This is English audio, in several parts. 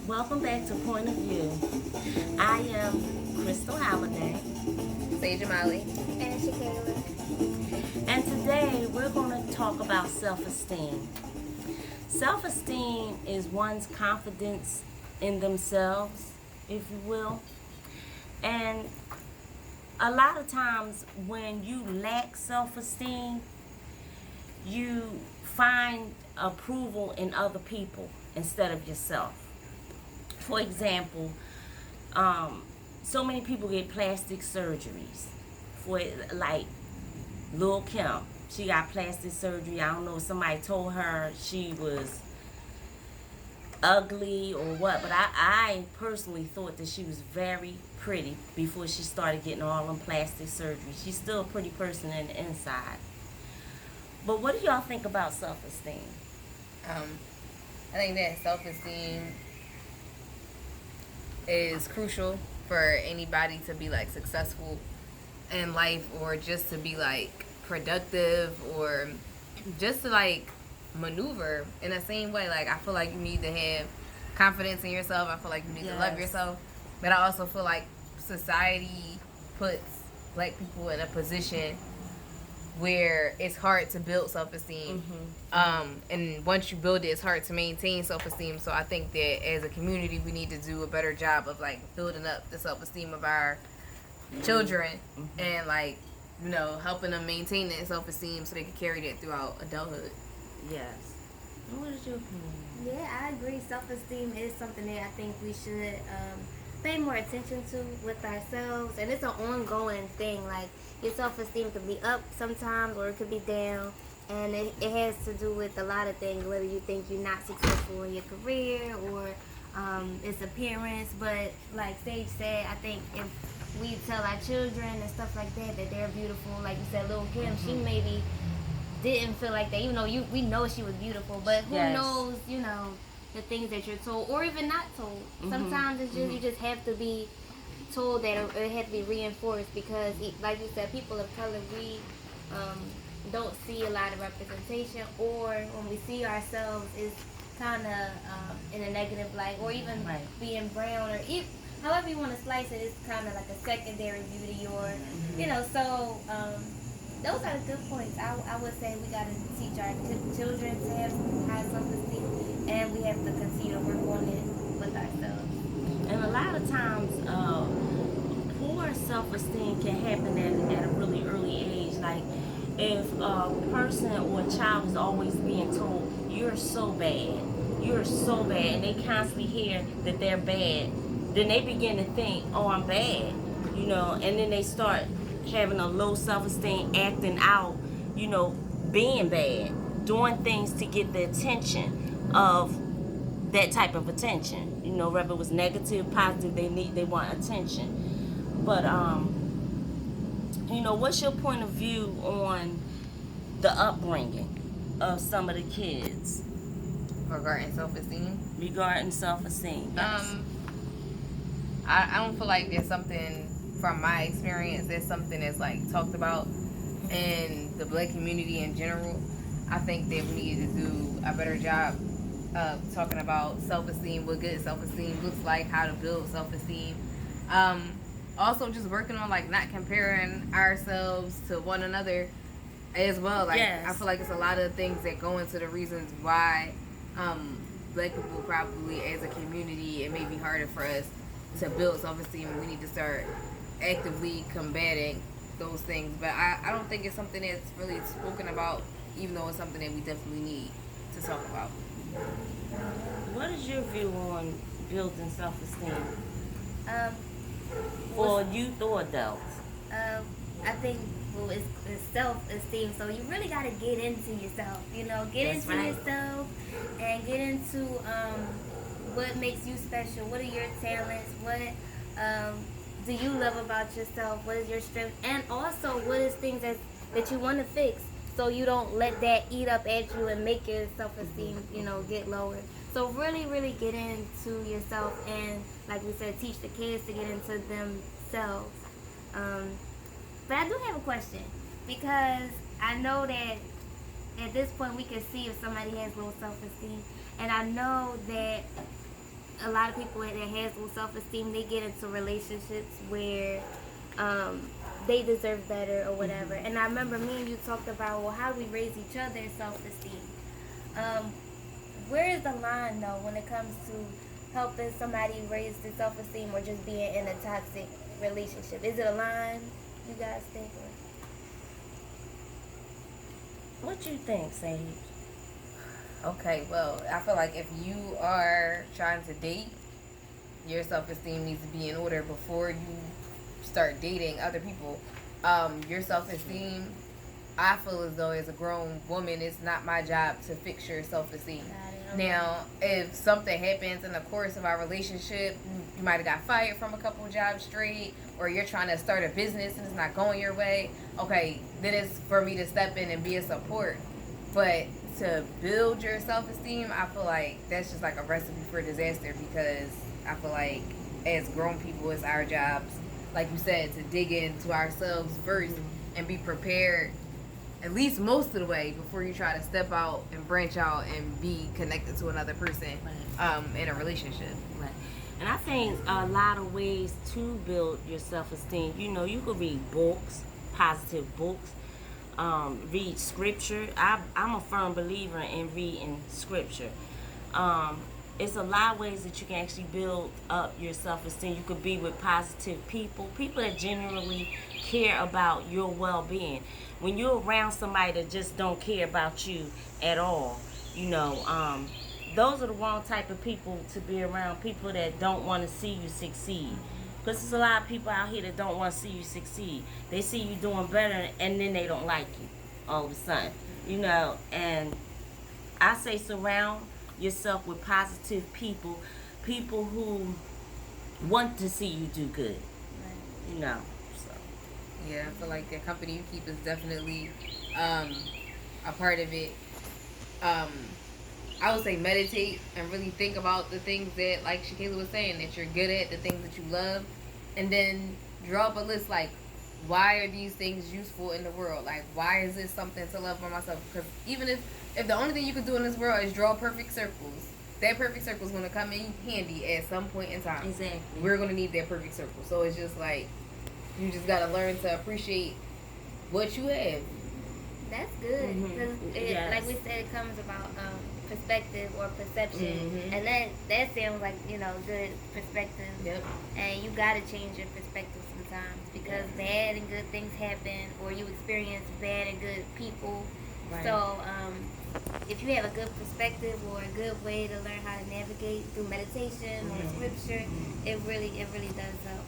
Welcome back to Point of View. I am Crystal Holliday, Sage Molly. And Shakayla. and today we're going to talk about self-esteem. Self-esteem is one's confidence in themselves, if you will. And a lot of times when you lack self-esteem, you find approval in other people instead of yourself. For example, so many people get plastic surgeries. For like Lil Kim, she got plastic surgery. I don't know if somebody told her she was ugly or what, but I personally thought that she was very pretty before she started getting all them plastic surgery. She's still a pretty person in the inside. But what do y'all think about self-esteem? I think that self-esteem is crucial for anybody to be like successful in life, or just to be like productive, or just to like maneuver in the same way. Like, I feel like you need to have confidence in yourself. I feel like you need to love yourself. But I also feel like society puts black people in a position where it's hard to build self-esteem. And once you build it, it's hard to maintain self-esteem. So I think that as a community, we need to do a better job of like building up the self-esteem of our children, and like, you know, helping them maintain that self-esteem so they can carry that throughout adulthood. Yes. What is your opinion? Yeah, I agree. Self-esteem is something that I think we should pay more attention to with ourselves. And it's an ongoing thing. Like, your self-esteem could be up sometimes or it could be down. And it has to do with a lot of things, whether you think you're not successful in your career or its appearance. But like Sage said, I think if we tell our children and stuff like that they're beautiful, like you said, Lil Kim, she maybe didn't feel like that, even though we know she was beautiful, but who knows, you know, the things that you're told or even not told. Sometimes it's just you just have to be told that, or it has to be reinforced, because like you said, people of color, we don't see a lot of representation, or when we see ourselves is kind of in a negative light, or even being brown, or however you want to slice it, it's kind of like a secondary beauty, or you know. So those are the good points. I would say we got to teach our children to have high self-esteem, and we have to continue to work on it with ourselves. And a lot of times, poor self-esteem can happen at a really early age. Like, if a person or a child is always being told, you're so bad, and they constantly hear that they're bad, then they begin to think, oh, I'm bad, you know, and then they start having a low self-esteem, acting out, you know, being bad, doing things to get the attention of that type of attention, you know, whether it was negative, positive, they want attention. But you know, what's your point of view on the upbringing of some of the kids Regarding self-esteem, yes. I don't feel like there's something, from my experience, there's something that's like talked about in the black community in general. I think that we need to do a better job of talking about self-esteem, what good self-esteem looks like, how to build self-esteem. Also, just working on like not comparing ourselves to one another as well. Like, I feel like it's a lot of things that go into the reasons why black people, probably as a community, it may be harder for us to build self-esteem. We need to start actively combating those things. But I don't think it's something that's really spoken about, even though it's something that we definitely need to talk about. What is your view on building self-esteem Well, for youth or adults? I think, well, it's self-esteem. So you really got to get into yourself. You know, get That's into right. yourself and get into what makes you special. What are your talents? What do you love about yourself? What is your strength? And also, what is things that you want to fix, so you don't let that eat up at you and make your self-esteem, you know, get lower. So really, really get into yourself, and like we said, teach the kids to get into themselves. But I do have a question, because I know that at this point we can see if somebody has low self-esteem, and I know that a lot of people that has low self-esteem, they get into relationships where they deserve better or whatever. And I remember me and you talked about, well, how do we raise each other's self-esteem? Where is the line though when it comes to helping somebody raise their self-esteem or just being in a toxic relationship? Is it a line, you guys think? What you think, Sage? Okay, well, I feel like if you are trying to date, your self-esteem needs to be in order before you start dating other people. Your self-esteem, I feel as though as a grown woman, it's not my job to fix your self-esteem. Now, if something happens in the course of our relationship, you might have got fired from a couple of jobs straight, or you're trying to start a business and it's not going your way, okay, then it's for me to step in and be a support. But to build your self-esteem, I feel like that's just like a recipe for disaster, because I feel like as grown people, it's our jobs, like you said, to dig into ourselves first and be prepared at least most of the way before you try to step out and branch out and be connected to another person in a relationship. Right. And I think a lot of ways to build your self-esteem, you know, you could read books, positive books, read scripture. I'm a firm believer in reading scripture. It's a lot of ways that you can actually build up your self-esteem. You could be with positive people that genuinely care about your well-being. When you're around somebody that just don't care about you at all, you know, those are the wrong type of people to be around. People that don't want to see you succeed. Because there's a lot of people out here that don't want to see you succeed. They see you doing better and then they don't like you all of a sudden, you know. And I say surround yourself with positive people, people who want to see you do good, you know. So yeah, I feel like the company you keep is definitely a part of it. I would say meditate and really think about the things that, like Shakayla was saying, that you're good at, the things that you love, and then draw up a list like, why are these things useful in the world? Like, why is this something to love for myself? Because even if the only thing you can do in this world is draw perfect circles, that perfect circle is going to come in handy at some point in time. exactly. We're going to need that perfect circle. So it's just like, you just got to learn to appreciate what you have. That's good. Because Yes. like we said, it comes about perspective or perception. And that sounds like, you know, good perspective. Yep. And you got to change your perspective sometimes, because bad and good things happen, or you experience bad and good people. Right. So if you have a good perspective or a good way to learn how to navigate through meditation or scripture, it really does help.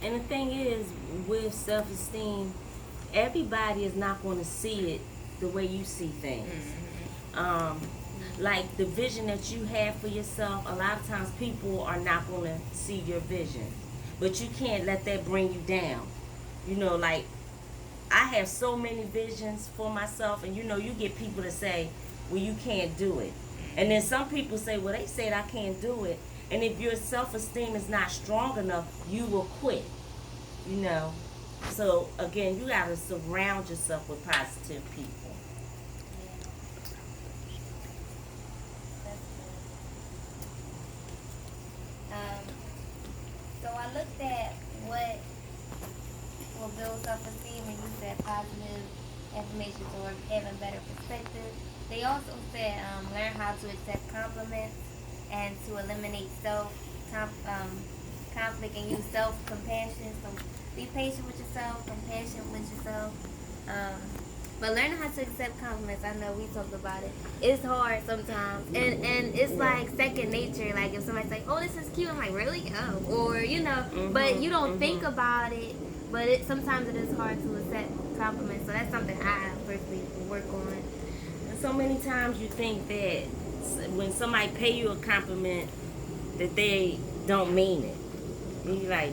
And the thing is, with self-esteem, everybody is not going to see it the way you see things. Like the vision that you have for yourself, a lot of times people are not going to see your vision. But you can't let that bring you down. You know, like, I have so many visions for myself, and you know, you get people to say, well, you can't do it. And then some people say, well, they said I can't do it. And if your self-esteem is not strong enough, you will quit. You know? So, again, you got to surround yourself with positive people. So I looked at what will build self-esteem, and you said positive affirmations or having better perspective. They also said learn how to accept compliments and to eliminate conflict and use self-compassion. So be patient with yourself, compassionate with yourself. But learning how to accept compliments, I know we talked about it. It's hard sometimes, and it's like second nature. Like if somebody's like, "Oh, this is cute," I'm like, "Really?" Oh, or you know, but you don't think about it. But sometimes it is hard to accept compliments. So that's something I personally work on. And so many times you think that when somebody pay you a compliment, that they don't mean it. And you're like,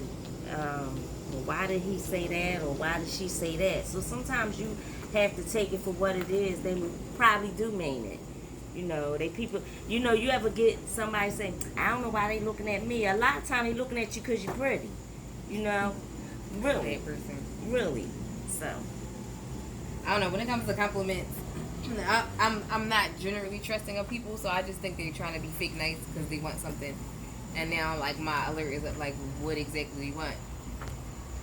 well, why did he say that, or why did she say that? So sometimes you have to take it for what it is. They probably do mean it. You know, you ever get somebody say, I don't know why they looking at me. A lot of times they looking at you because you're pretty. You know, really. That person. Really. So. I don't know, when it comes to compliments, I'm not generally trusting of people, so I just think they're trying to be fake nice because they want something. And now, like, my alert is up, like, what exactly do you want?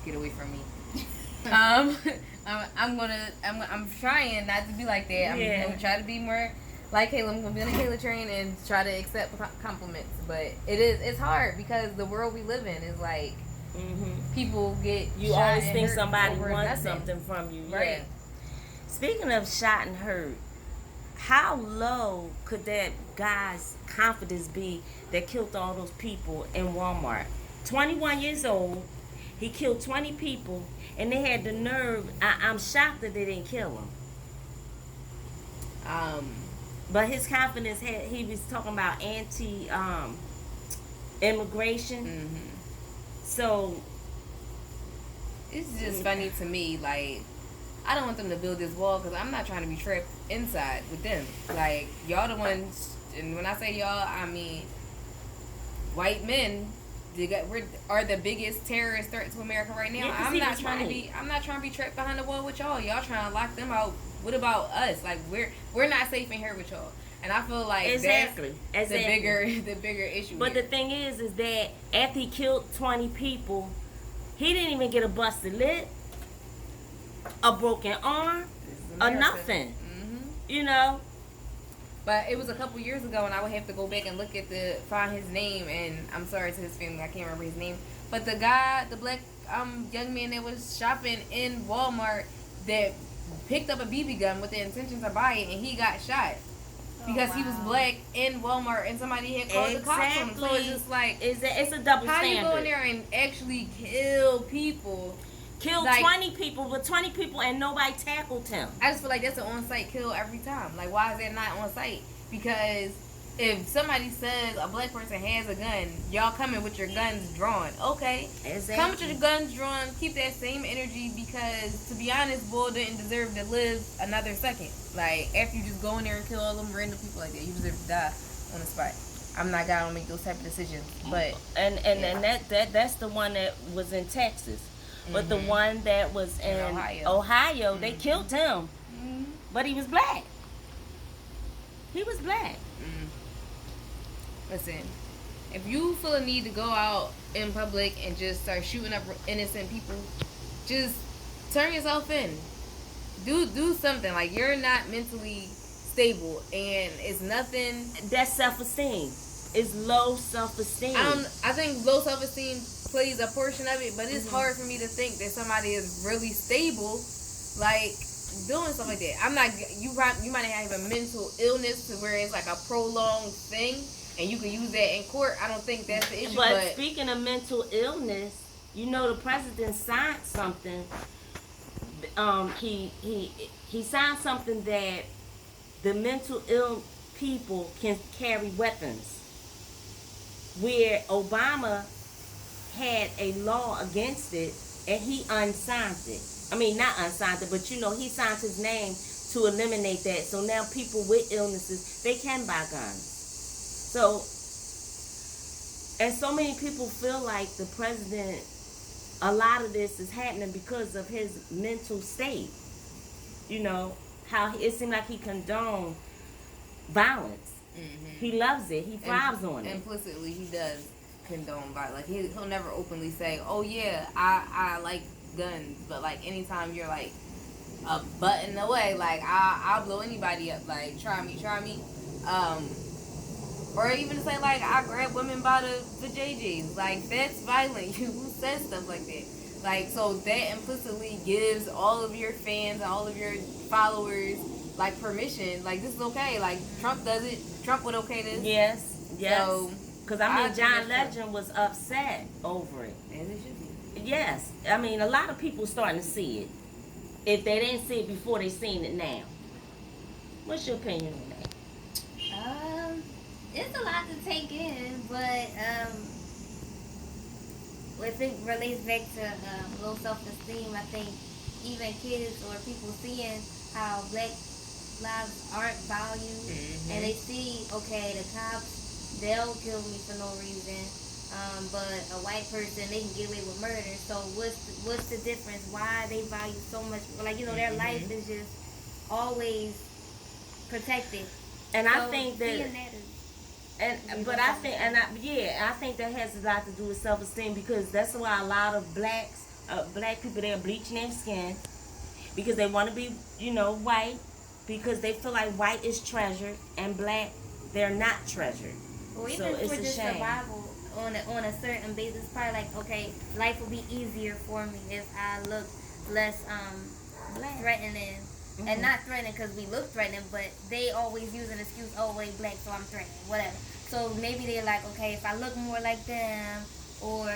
Get away from me. I'm trying not to be like that. I'm gonna try to be more like Kayla. I'm gonna be on the Kayla train and try to accept compliments. But it's hard because the world we live in is like people get you shot always and think hurt somebody over wants nothing. something from you, Right? yeah. Speaking of shot and hurt, how low could that guy's confidence be that killed all those people in Walmart? 21 years old, he killed 20 people, and they had the nerve. I'm shocked that they didn't kill him. But his confidence he was talking about immigration. So It's just funny to me, like, I don't want them to build this wall because I'm not trying to be trapped inside with them. Like, y'all the ones, and when I say y'all, I mean white men. Are the biggest terrorist threat to America right now. Yeah, I'm not trying to be trapped behind the wall with y'all. Y'all trying to lock them out. What about us? Like, we're not safe in here with y'all. And I feel like that's the bigger issue. But here. the thing is that after he killed 20 people, he didn't even get a busted lip, a broken arm, or nothing. You know. But it was a couple years ago, and I would have to go back and look at find his name. And I'm sorry to his family, I can't remember his name. But the guy, the black young man that was shopping in Walmart that picked up a BB gun with the intention to buy it, and he got shot because he was black in Walmart, and somebody had called the cops on him. So it's just like it's a double how standard. you go in there and actually kill people? Killed like, 20 people with 20 people and nobody tackled him. I just feel like that's an on-site kill every time. Like, why is that not on-site? Because if somebody says a black person has a gun, y'all coming with your guns drawn. Okay. Exactly. Come with your guns drawn. Keep that same energy because, to be honest, Bull didn't deserve to live another second. Like, after you just go in there and kill all them random people like that, you deserve to die on the spot. I'm not gonna make those type of decisions. But and that's the one that was in Texas. But the one that was in Ohio they killed him. But he was black. He was black. Listen, if you feel a need to go out in public and just start shooting up innocent people, just turn yourself in. Do something. Like, you're not mentally stable, and it's nothing. That's self-esteem. It's low self-esteem. I think low self-esteem plays a portion of it, but it's hard for me to think that somebody is really stable, like, doing stuff like that. I'm not. You might have a mental illness to where it's like a prolonged thing, and you can use that in court. I don't think that's the issue. But speaking of mental illness, you know, the president signed something. He signed something that the mental ill people can carry weapons. Where Obama had a law against it, and he unsigned it. I mean, not unsigned it, but you know, he signed his name to eliminate that. So now people with illnesses, they can buy guns. So, and so many people feel like the president, a lot of this is happening because of his mental state. You know, how it seemed like he condoned violence. He loves it. He thrives on it. Implicitly, he does condone violence. Like, he'll never openly say, "Oh yeah, I like guns," but like anytime you're like a button away, like I'll blow anybody up. Like, try me. Or even to say like I grab women by the JJs. Like, that's violent. Who says stuff like that? Like, so that implicitly gives all of your fans and all of your followers like permission. Like, this is okay. Like, Trump does it. Trump would okay this. Yes. So, because I mean, John Legend was upset over it. As it should be. Yes. I mean, a lot of people starting to see it. If they didn't see it before, they seen it now. What's your opinion on that? It's a lot to take in, but if it relates back to low self-esteem, I think even kids or people seeing how black lives aren't valued, and they see, okay, the cops, they'll kill me for no reason, but a white person, they can get away with murder. So what's the difference? Why they value so much? Like, you know, their life is just always protected. And I So think seeing that, that is, I think that has a lot to do with self-esteem, because that's why a lot of black people, they're bleaching their skin because they want to be, white, because they feel like white is treasured and black, they're not treasured. or So even it's for a just shame. survival on a certain basis. Probably like, okay, life will be easier for me if I look less Black. threatening. And not threatening because we look threatening, but they always use an excuse, oh, wait, black, so I'm threatening, whatever. So maybe they're like, okay, if I look more like them, or,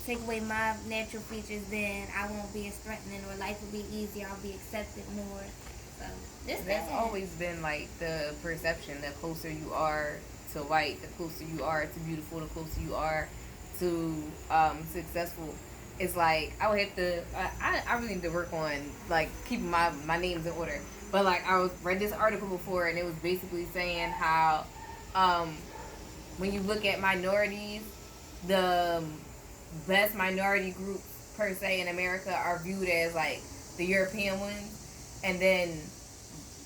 take away my natural features, then I won't be as threatening, or life will be easier, I'll be accepted more. So, That's always been like the perception. The closer you are to white, the closer you are to beautiful, the closer you are to successful. It's like I would have to. I really need to work on like keeping my names in order. But like read this article before, and it was basically saying how when you look at minorities, the best minority groups per se in America are viewed as like the European ones, and then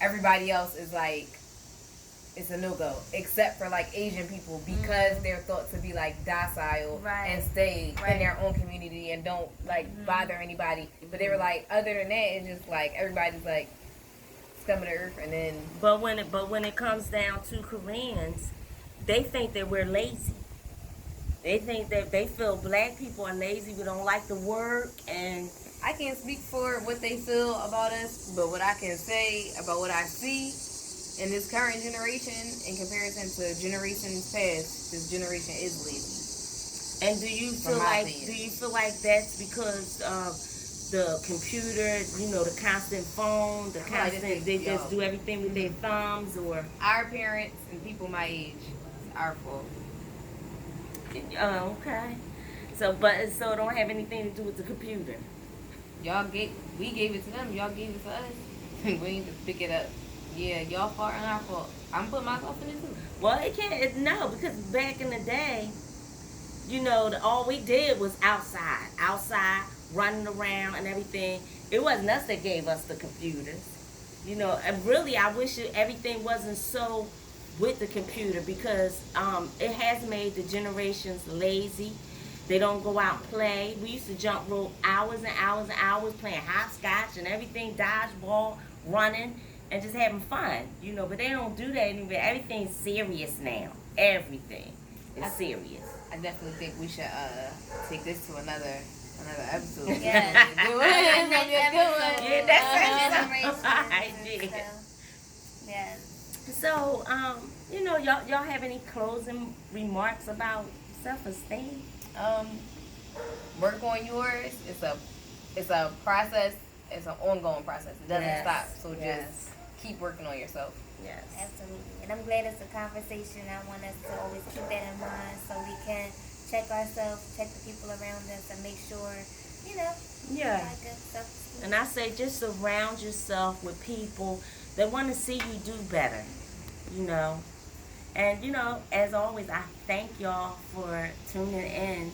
everybody else is like it's a no-go, except for like Asian people, because they're thought to be like docile and stay in their own community and don't like bother anybody. But they were like, other than that, it's just like everybody's like scum of the earth. And then But when it comes down to Koreans, they think that we're lazy. They think that they feel black people are lazy. We don't like to work, and I can't speak for what they feel about us, but what I can say about what I see in this current generation in comparison to generations past, this generation is lazy. And do you feel like that's because of the computer, the constant phone, they just do everything with their thumbs, or our parents and people my age, it's our fault. okay. So it don't have anything to do with the computer. We gave it to them, y'all gave it to us. We need to pick it up. Yeah, y'all fault and our fault. I'm putting myself in it too. Well, it can't. No, because back in the day, all we did was outside, running around and everything. It wasn't us that gave us the computers. And really, I wish everything wasn't so with the computer, because it has made the generations lazy. They don't go out and play. We used to jump rope hours and hours and hours playing hopscotch and everything, dodgeball, running, and just having fun, but they don't do that anymore. Everything's serious now. Everything is serious. I definitely think we should take this to another episode. Yeah. Yeah, that's it. Yeah. So, y'all have any closing remarks about self-esteem? Work on yours. It's a process. It's an ongoing process. It doesn't stop. So just keep working on yourself. Yes. Absolutely. And I'm glad it's a conversation. I want us to always keep that in mind so we can check ourselves, check the people around us, and make sure, Yeah. got good self-esteem. And I say just surround yourself with people that want to see you do better, And, as always, I thank y'all for tuning in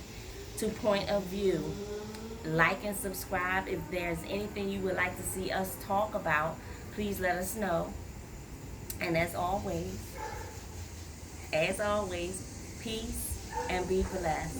to Point of View. Like and subscribe. If there's anything you would like to see us talk about, please let us know. And as always, peace and be blessed.